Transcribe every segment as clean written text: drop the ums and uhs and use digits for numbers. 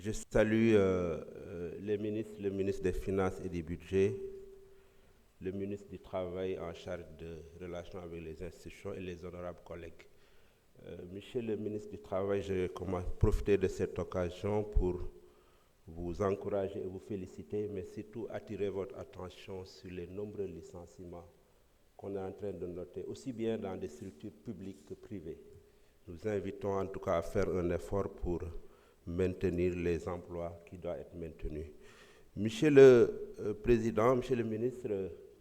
Je salue les ministres, le ministre des Finances et du Budget, le ministre du Travail en charge de relations avec les institutions et les honorables collègues. Monsieur le ministre du Travail, je profiter de cette occasion pour vous encourager et vous féliciter, mais surtout attirer votre attention sur les nombreux licenciements qu'on est en train de noter, aussi bien dans des structures publiques que privées. Nous invitons en tout cas à faire un effort pour maintenir les emplois qui doivent être maintenus. Monsieur le Président, Monsieur le Ministre,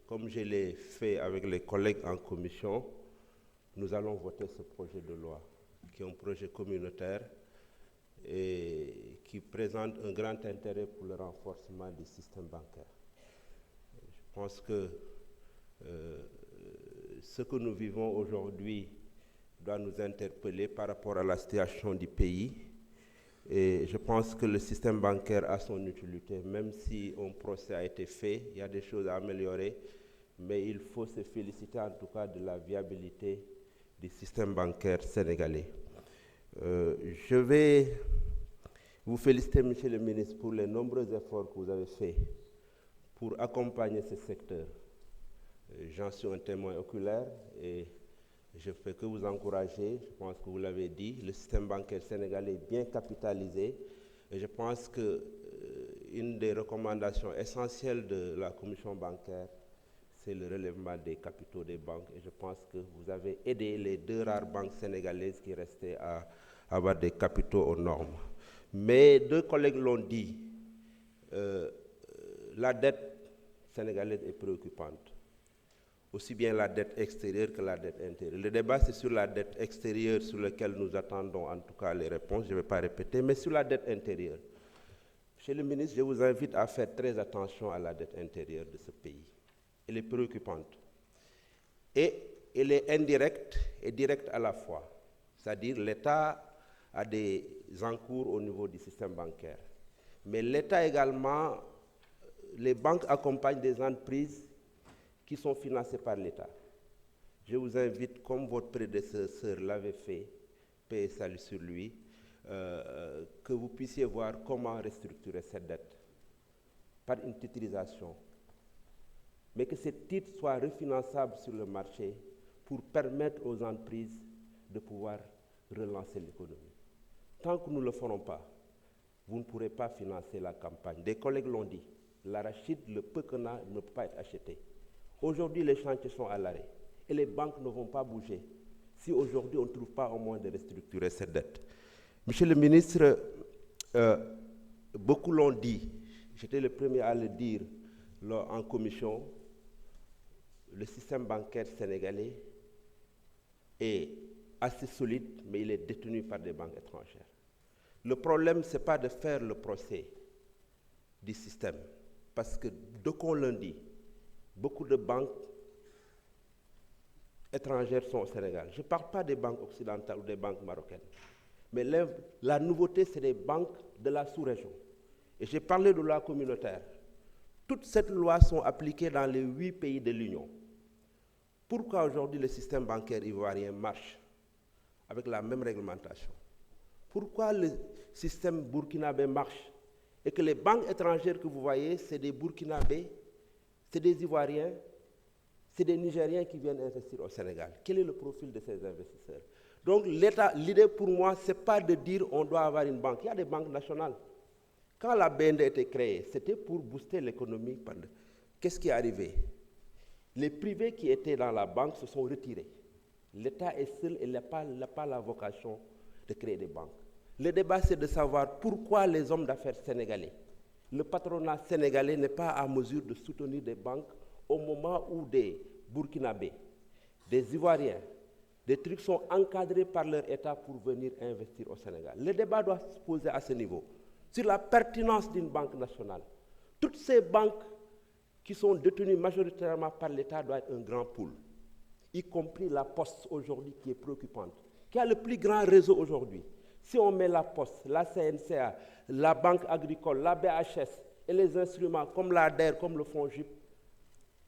comme je l'ai fait avec les collègues en commission, nous allons voter ce projet de loi, qui est un projet communautaire et qui présente un grand intérêt pour le renforcement du système bancaire. Je pense que ce que nous vivons aujourd'hui doit nous interpeller par rapport à la situation du pays. Et je pense que le système bancaire a son utilité, même si un procès a été fait, il y a des choses à améliorer, mais il faut se féliciter en tout cas de la viabilité du système bancaire sénégalais. Je vais vous féliciter, Monsieur le ministre, pour les nombreux efforts que vous avez faits pour accompagner ce secteur. J'en suis un témoin oculaire et je ne peux que vous encourager. Je pense que vous l'avez dit, le système bancaire sénégalais est bien capitalisé et je pense qu'une des recommandations essentielles de la commission bancaire, c'est le relèvement des capitaux des banques et je pense que vous avez aidé les 2 rares banques sénégalaises qui restaient à avoir des capitaux aux normes. Mais 2 collègues l'ont dit, la dette sénégalaise est préoccupante. Aussi bien la dette extérieure que la dette intérieure. Le débat, c'est sur la dette extérieure sur laquelle nous attendons en tout cas les réponses, je ne vais pas répéter, mais sur la dette intérieure. Monsieur le ministre, je vous invite à faire très attention à la dette intérieure de ce pays. Elle est préoccupante. Et elle est indirecte et directe à la fois. C'est-à-dire l'État a des encours au niveau du système bancaire. Mais l'État également, les banques accompagnent des entreprises qui sont financés par l'État. Je vous invite, comme votre prédécesseur l'avait fait, paix et salut sur lui, que vous puissiez voir comment restructurer cette dette par une titrisation, mais que ces titres soient refinançables sur le marché pour permettre aux entreprises de pouvoir relancer l'économie. Tant que nous ne le ferons pas, vous ne pourrez pas financer la campagne. Des collègues l'ont dit, l'arachide, le peu qu'on a, ne peut pas être acheté. Aujourd'hui, les chantiers sont à l'arrêt et les banques ne vont pas bouger si aujourd'hui on ne trouve pas au moins de restructurer cette dette. Monsieur le ministre, beaucoup l'ont dit, j'étais le premier à le dire en commission, le système bancaire sénégalais est assez solide, mais il est détenu par des banques étrangères. Le problème, ce n'est pas de faire le procès du système, parce que d'aucuns l'ont dit, beaucoup de banques étrangères sont au Sénégal. Je ne parle pas des banques occidentales ou des banques marocaines. Mais la nouveauté, c'est des banques de la sous-région. Et j'ai parlé de loi communautaire. Toutes ces lois sont appliquées dans les 8 pays de l'Union. Pourquoi aujourd'hui le système bancaire ivoirien marche avec la même réglementation? Pourquoi le système burkinabé marche et que les banques étrangères que vous voyez, c'est des Burkinabés, c'est des Ivoiriens, c'est des Nigériens qui viennent investir au Sénégal. Quel est le profil de ces investisseurs? Donc l'idée pour moi, ce n'est pas de dire qu'on doit avoir une banque. Il y a des banques nationales. Quand la BND a été créée, c'était pour booster l'économie. Qu'est-ce qui est arrivé? Les privés qui étaient dans la banque se sont retirés. L'État est seul et n'a pas la vocation de créer des banques. Le débat, c'est de savoir pourquoi les hommes d'affaires sénégalais, le patronat sénégalais n'est pas en mesure de soutenir des banques au moment où des Burkinabés, des Ivoiriens, des trucs sont encadrés par leur État pour venir investir au Sénégal. Le débat doit se poser à ce niveau, sur la pertinence d'une banque nationale. Toutes ces banques qui sont détenues majoritairement par l'État doivent être un grand pool, y compris la Poste aujourd'hui qui est préoccupante, qui a le plus grand réseau aujourd'hui. Si on met la Poste, la CNCA, la Banque agricole, la BHS et les instruments comme l'ADER, comme le FONGIP,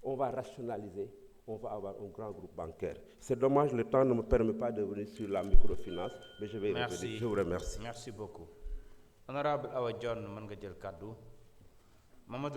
on va rationaliser, on va avoir un grand groupe bancaire. C'est dommage, le temps ne me permet pas de venir sur la microfinance, mais je vais y revenir. Je vous remercie. Merci beaucoup. honorable Awa John mën nga jël kàddu Mamadou